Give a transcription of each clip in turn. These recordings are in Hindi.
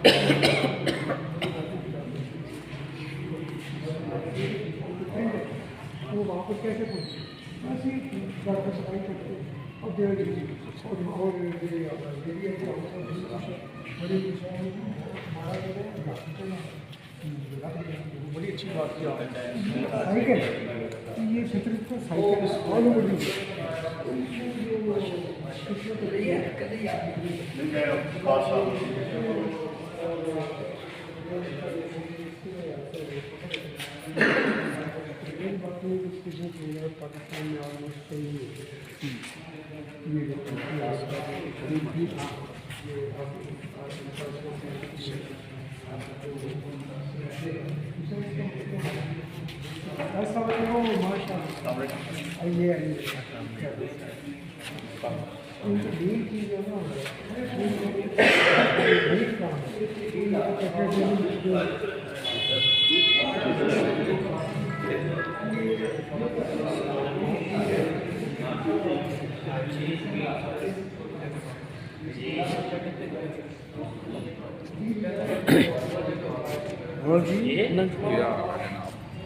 वो वहाँ पर कैसे पहुँचे? ऐसे ही घर पर सफाई करते और बड़ी अच्छी बात की आपने साइकिल, ये फितरत का cycle all over the Pakistan में ऑलमोस्ट सही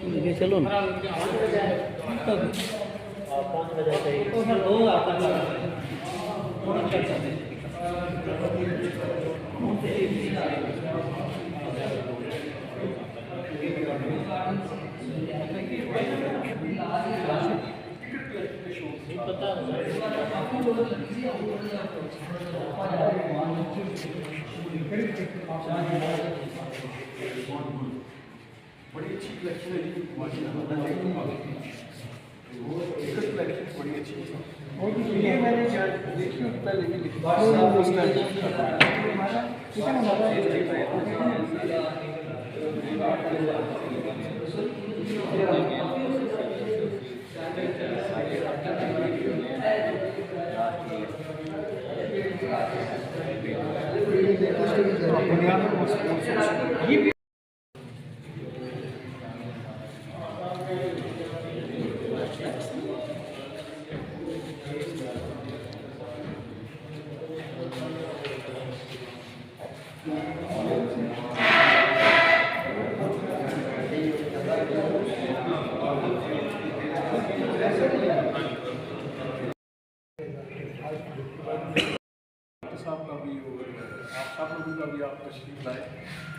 ये चलो ना बड़ी अच्छी कलेक्शन है जी, कलेक्शन बड़ी अच्छी है और ये मैंने देखी होगी पहले भी लिखी ये साहब का भी और आप सब लोगों का भी आप तशरीफ लाए।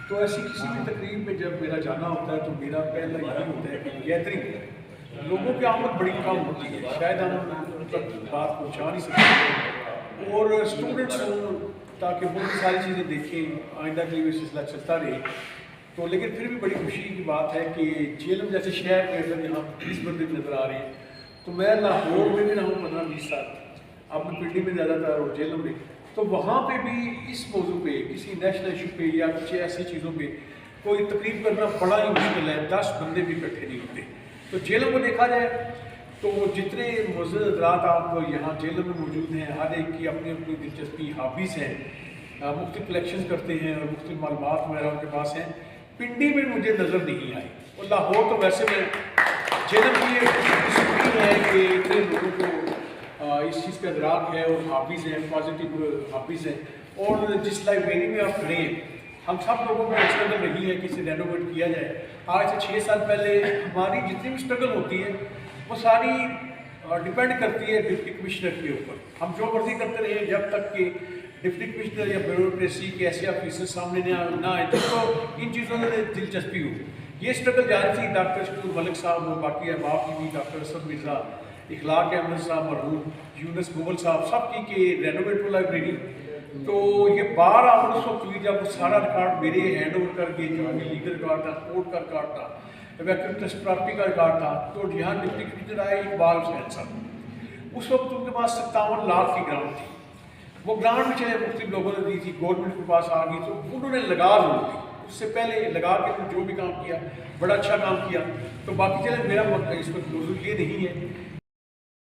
तो ऐसी किसी भी तकरीब में जब मेरा जाना होता है तो मेरा पहला यही होता है कि गैदरिंग लोगों की आमद बड़ी कम होती है, शायद हम उन तक बात पहुँचा नहीं सकते और स्टूडेंट्स हों ताकि वो सारी चीज़ें देखें, आइंदा के लिए सिलसिला चलता रहे। तो लेकिन फिर भी बड़ी खुशी की बात है कि जेलम जैसे शहर में अगर यहाँ 20 बंदे नज़र आ रहे हैं, तो मैं लाहौर में भी रहा हूँ 15-20 साल, अपनी पिंडी में ज़्यादातर और जेलम में, तो वहाँ पे भी इस मौजू पे किसी नेशनल इशू पे या कुछ ऐसी चीज़ों पे कोई तकरीब करना बड़ा ही मुश्किल है, 10 बंदे भी इकट्ठे नहीं होते। तो जेलों को देखा जाए तो जितने मौजूद हज़रात आप यहाँ जेलों में मौजूद हैं, हर एक की अपनी अपनी दिलचस्पी हाबीज़ हैं, मुख्तलिफ कलेक्शन करते हैं और मुख्तलिफ मालूमात वगैरह उनके पास हैं। पिंडी में मुझे नज़र नहीं आई और लाहौर तो वैसे में जेलों की है कि इतने लोगों को इस चीज़ का इदराक है और हाबीज़ हैं, पॉजिटिव हाबीज़ हैं। और जिस लाइब्रेरी में आप खड़े हैं, हम सब लोगों को स्ट्रगल रही है कि इसे रेनोवेट किया जाए। आज से 6 साल पहले हमारी जितनी भी स्ट्रगल होती है वो सारी डिपेंड करती है डिप्टी कमिश्नर के ऊपर। हम जो मर्जी करते रहे जब तक कि डिप्टी कमिश्नर या ब्यूरोक्रेसी के ऐसे ऑफिसर सामने ना आए जिसको इन चीज़ों में दिलचस्पी हो। ये स्ट्रगल जारी थी डॉक्टर शकूर मलिक साहब और बाकी अहबाब की भी, डॉक्टर असद मिर्ज़ा, इखलाक अहमद साहब, मरहूम यूनुस गोवल साहब, सब की के रेनोवेट हो लाइब्रेरी। तो ये बार आप उस वक्त हुई जब सारा रिकॉर्ड मेरे हैंड ओवर करके, जो लीगल रिकॉर्ड था, कोर्ट का रिकॉर्ड था, वैक्यूम ट्रस्ट प्रॉपर्टी का रिकॉर्ड था, तो यहाँ डिप्टी कमिश्नर आए इकबाल हुसैन साहब। उस वक्त उनके पास 57 लाख की ग्रांट थी। वो ग्रांट में चाहे मुख्तलिफ लोगों ने दी थी, गवर्नमेंट के पास आ गई, तो उन्होंने लगा दी। उससे पहले लगा के जो भी काम किया बड़ा अच्छा काम किया। तो बाकी चले मेरा इस वक्त मौजूद ये नहीं है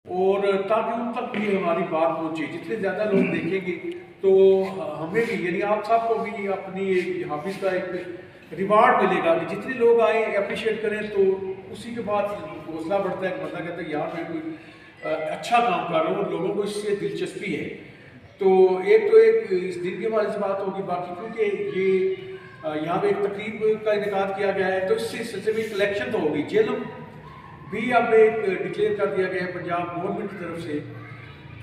और ताकि उन तक भी हमारी बात पहुँचे, जितने ज़्यादा लोग देखेंगे तो हमें भी यानी आप सबको भी अपनी हाफिज़ का एक रिवार्ड मिलेगा कि जितने लोग आए अप्रिशिएट करें, तो उसी के बाद हौसला बढ़ता है। बंदा कहता है यार मैं कोई अच्छा काम कर रहा हूँ और लोगों को इससे दिलचस्पी है। तो एक इस दिन के बाद इस बात होगी, बाकी क्योंकि ये यहाँ पे एक तकरीब का इनेकाद किया गया है, तो इससे सिलसिले में कलेक्शन तो होगी। जेलम भी अब एक डिक्लेयर कर दिया गया है पंजाब गवर्नमेंट की तरफ से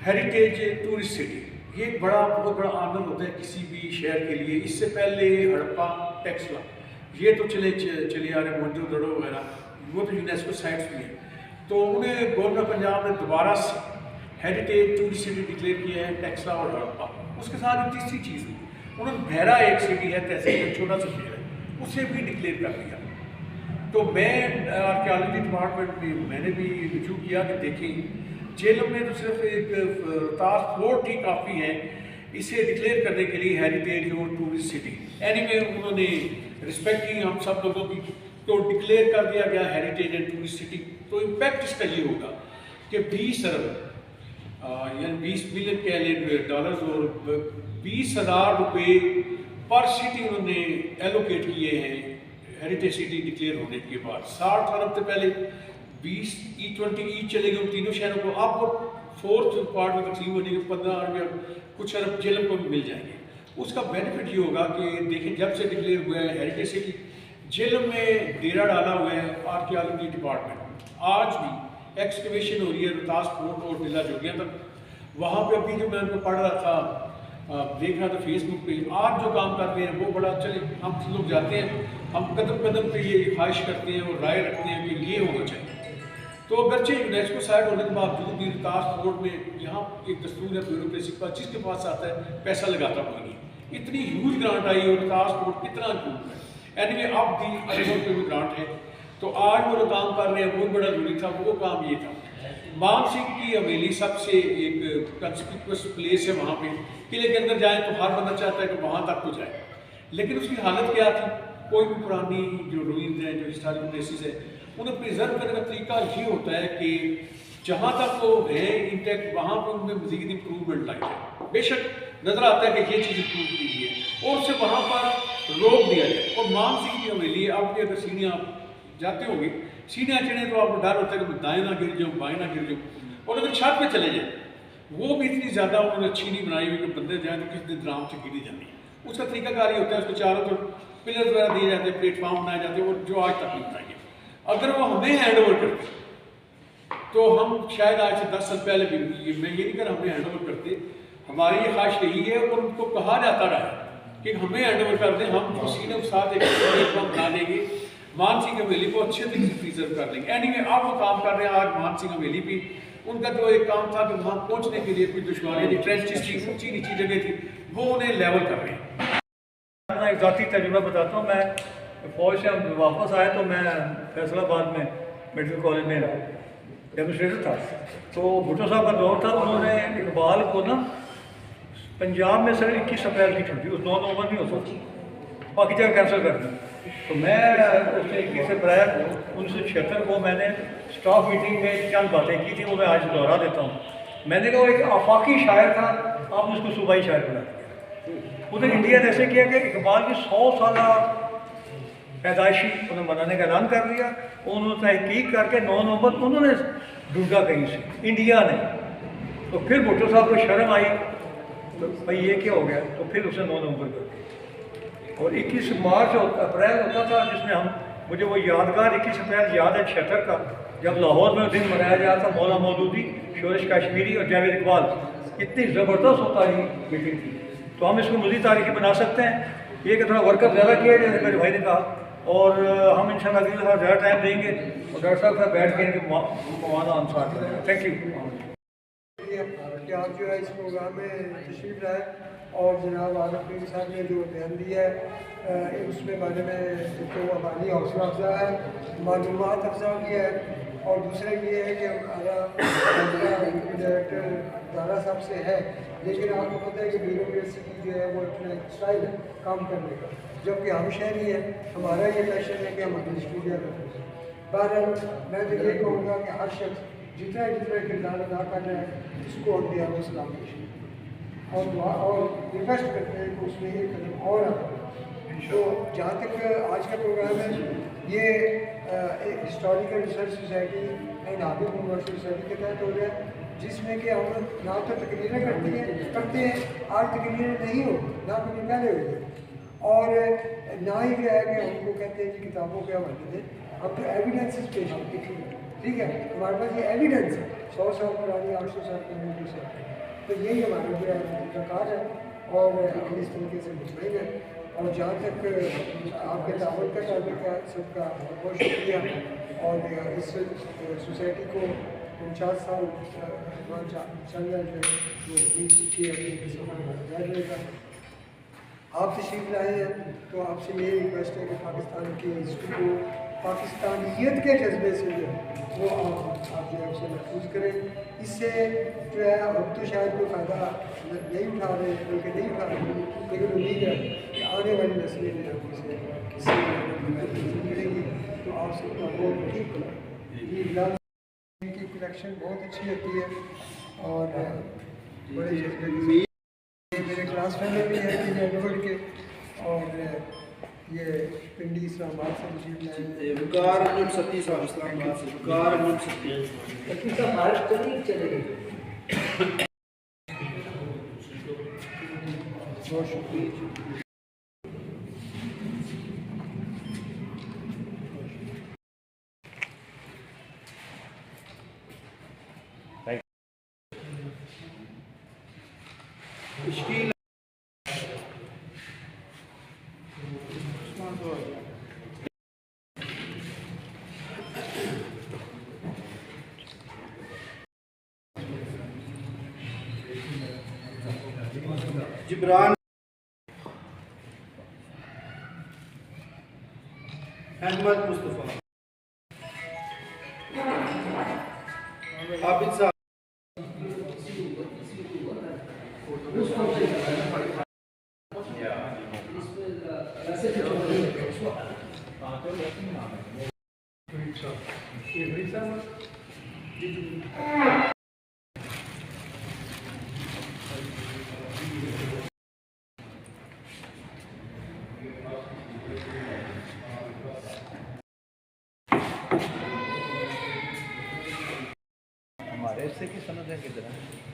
हेरिटेज टूरिस्ट सिटी। ये एक बहुत बड़ा आनंद होता है किसी भी शहर के लिए। इससे पहले हड़प्पा, टेक्सला, ये तो चले आ रहे मोहनजोदड़ो वगैरह, वो तो यूनेस्को साइट्स भी हैं। तो उन्हें गवर्नमेंट पंजाब ने दोबारा से हेरिटेज टूरिस्ट सिटी डिक्लेयर किया है, टेक्सला और हड़प्पा। उसके साथ तीसरी चीज़ उन्होंने बहरा एक सिटी है, तहसील छोटा सा शहर है, उसे भी डिक्लेयर कर दिया। तो मैं आर्कियोलॉजी डिपार्टमेंट में मैंने भी रिव्यू किया कि देखें जेलम में तो सिर्फ एक रोहतास फोर्ट ही काफ़ी है इसे डिक्लेयर करने के लिए हेरिटेज और टूरिस्ट सिटी। एनीवे उन्होंने रिस्पेक्ट की हम सब लोगों की, तो डिक्लेयर कर दिया गया हेरिटेज एंड टूरिस्ट सिटी। तो इम्पैक्ट इसका ये होगा कि 20 अरब यानी 20 बिलियन कह लें डॉलर्स और 20,000 रुपये पर सिटी उन्होंने एलोकेट किए हैं हेरिटेज सिटी डिक्लेयर होने के बाद। 60 अरब से पहले 20 E20 ईच चलेगी उन तीनों शहरों को। आपको फोर्थ पार्ट में तकसीम होने के 15 अरब या कुछ अरब जेलम को भी मिल जाएंगे। उसका बेनिफिट ये होगा कि देखें जब से डिक्लेयर हुआ है हेरिटेज सिटी, जेलम में डेरा डाला हुआ है आर्कियोलॉजी डिपार्टमेंट। आज भी एक्सकवेशन हो रही है रोहतास फोर्ट और टिला जोगियाँ तक। वहाँ पे अभी जो मैं उनको पढ़ रहा था, देख रहा था फेसबुक पे, आज जो काम कर रहे हैं वो बड़ा अच्छा। हम लोग जाते हैं, हम कदम कदम पे ये ख्वाहिश करते हैं और राय रखते हैं कि ये होना चाहिए। तो अगरचे यूनेस्को साइट होने के बावजूद भी रोहतास फोर्ट में यहाँ एक दस्तूर है ब्यूरोक्रेसी का, जिसके पास आता है पैसा लगाता कोई नहीं। इतनी ह्यूज ग्रांट आई और रोहतास फोर्ट कितना इम्प्रूव है। एनीवे अब भी अलीगढ़ पे भी ग्रांट है, तो आज वो जो काम कर रहे हैं वो बड़ा जरूरी था। वो काम ये था, मान सिंह की हवेली सबसे एक कंस्पिक्यूअस प्लेस है। वहाँ पे किले के अंदर जाएँ तो हर बंदा चाहता है कि वहाँ तक तो जाए, लेकिन उसकी हालत क्या थी? कोई भी पुरानी जो रूइंस हैं, जो हिस्टोरिकल प्लेसेस है, उन्हें प्रिजर्व करने का तरीका ये होता है कि जहाँ तक वो है इंटैक्ट, वहाँ पर उनमें मजीद इम्प्रूवमेंट लाई जाए। बेशक नजर आता है कि ये चीज़ इम्प्रूव की गई है और उसे वहाँ पर रोक दिया जाए। और मान सिंह की हवेली अब भी अगर सीढ़ियाँ आप जाते होंगे, सीढ़ियाँ चढ़े तो आपको डर होता है कि मैं दाएँ ना गिर जाऊँ, बाएँ ना गिर जाऊँ। और अगर छत पे चले जाए, वो भी इतनी ज़्यादा उन्होंने अच्छी नहीं बनाई हुई कि बंदे जाए तो किसी दिन आराम से गिरी जाती है। उसका तरीकाकार ये होता है, उसके चारों तरफ पिलर वगैरह दिए जाते हैं, प्लेटफॉर्म बनाए जाते हैं, और जो आज तक नहीं बनाएंगे। अगर वो हमें हैंड ओवर करते तो हम शायद आज से 10 साल पहले भी, मैं ये नहीं कर हमें हैंड ओवर करते, हमारी ये ख्वाहिश यही है और उनको कहा जाता रहा कि हमें हैंड ओवर कर दें, हम तो सीने के साथ एक प्लेटफॉर्म बना देंगे, मान सिंह हवेली को अच्छे तरीके से प्रिजर्व कर देंगे। एनीवे अब वो काम कर रहे हैं। आज मान सिंह हवेली भी उनका जो एक काम था कि वहाँ पहुँचने के लिए कुछ दुश्वारियाँ थी, ट्रेंचेस थी, ऊँची नीची जगह थी, वो उन्हें लेवल कर रहे हैं। अपना एक ज़ाती तजुर्बा बताता हूँ। मैं फौज से वापस आया तो मैं फैसलाबाद में मेडिकल कॉलेज में डेमोस्ट्रेटर था। तो भुट्टो साहब का दौर था, उन्होंने इकबाल को ना पंजाब में सर 21 अप्रैल की छुट्टी, उस 9 नवंबर नहीं होता, बाकी जगह कैंसिल कर दी। तो मैं उससे 21 अप्रैल 1976 को मैंने स्टाफ मीटिंग में चंद बातें की थी, वो मैं आज दोहरा देता हूँ। मैंने कहा एक आफाकी शायर था, आपने उसको सूबाई शायर बना दिया। उन्हें इंडिया ने ऐसे किया कि इकबाल की 100 साल पैदाइशी उन्हें मनाने का ऐलान कर दिया। उन्होंने तहकीक करके 9 नवंबर उन्होंने ढूंढा कहीं से, इंडिया ने। तो फिर भुट्टो साहब को शर्म आई, तो भाई ये क्या हो गया, तो फिर उसे 9 नवंबर कर दिया। और 21 मार्च अप्रैल होता था जिसमें हम, मुझे वो यादगार 21 अप्रैल याद है 76 का, जब लाहौर में दिन मनाया गया था। मौला मौदूदी, शोरिश काश्मीरी और जावेद इकबाल, इतनी ज़बरदस्त होता ही मीटिंग थी। तो हम इसको मज़ीद तारीखी बना सकते हैं। ये कि थोड़ा वर्कअप ज़्यादा किया जाए, मेरे भाई ने कहा, और हम इंशाल्लाह अगली दफ़ा ज़्यादा टाइम देंगे और डॉक्टर साहब का बैठ के इनके मवाना अनुसार करेंगे। Thank you. कि आप जो है इस प्रोग्राम में तशरीफ लाए और जनाब आरिफ पीर साहब ने जो बयान दिया है उसमें बारे में तो हमारी हौसला अफजा है, मालूमात अफजा भी है। और दूसरा ये है कि हमारा डायरेक्टर दारा साहब से है, लेकिन आपको पता है कि ब्यूरोक्रेसी की जो है वो अपना स्टाइल है काम करने का, जबकि हम शहरी है, हमारा ये पैशन है कि हम अपनी स्टूडियो में। बहरहाल मैं तो ये कहूँगा कि हर शख्स जितना किरदार अदा करना है इसको दिया वो सलाम और रिक्वेस्ट करते हैं कि उसमें एक कदम और आता है। तो जहाँ तक आज का प्रोग्राम है, ये historical research society and Hafiz university society के तहत हो रहा है, जिसमें कि हम ना तो तकरीरें करते हैं आज तकरीरें नहीं हो, ना कभी पहले हुई है, और ना ही क्या है कि हमको कहते हैं कि किताबों के हवाले दें, हम तो एविडेंसेस पेश करते हैं, ठीक है, हमारे पास ये एविडेंस है 100 साल पुरानी, 800 साल पुरानी से, तो यही हमारा जो है प्रकार है और हम इस तरीके से मुतमईन है। और जहाँ तक आपके तावन का ताल्लुक है, सबका बहुत बहुत शुक्रिया। और इस सोसाइटी को 49 साल चल रहा है जो रहेगा। आप तशरीफ लाए हैं तो आपसे ये रिक्वेस्ट है कि पाकिस्तान की हिस्ट्री को पाकिस्तानियत के जज्बे से जो है वो आप जो है उसे महफूज करें। इससे जो है अब तो शायद कोई फ़ायदा नहीं उठा रहे, बल्कि नहीं उठा रहे, लेकिन उम्मीद है कि आने वाली नस्लें जो है उसे किसी मिलेंगी। तो आप सबका बहुत शुक्रिया। की कलेक्शन बहुत अच्छी होती है और बड़े जज्बे मेरे क्लास फेलो भी है कि एडवर्ड के, और ये पिंडी इस्लामाबाद से तशरीफ लाए हैं। बहुत शुक्रिया। जिब्रान अहमद मुस्तफ़ा आबिद साहब हमारे इससे की समझ है किधर है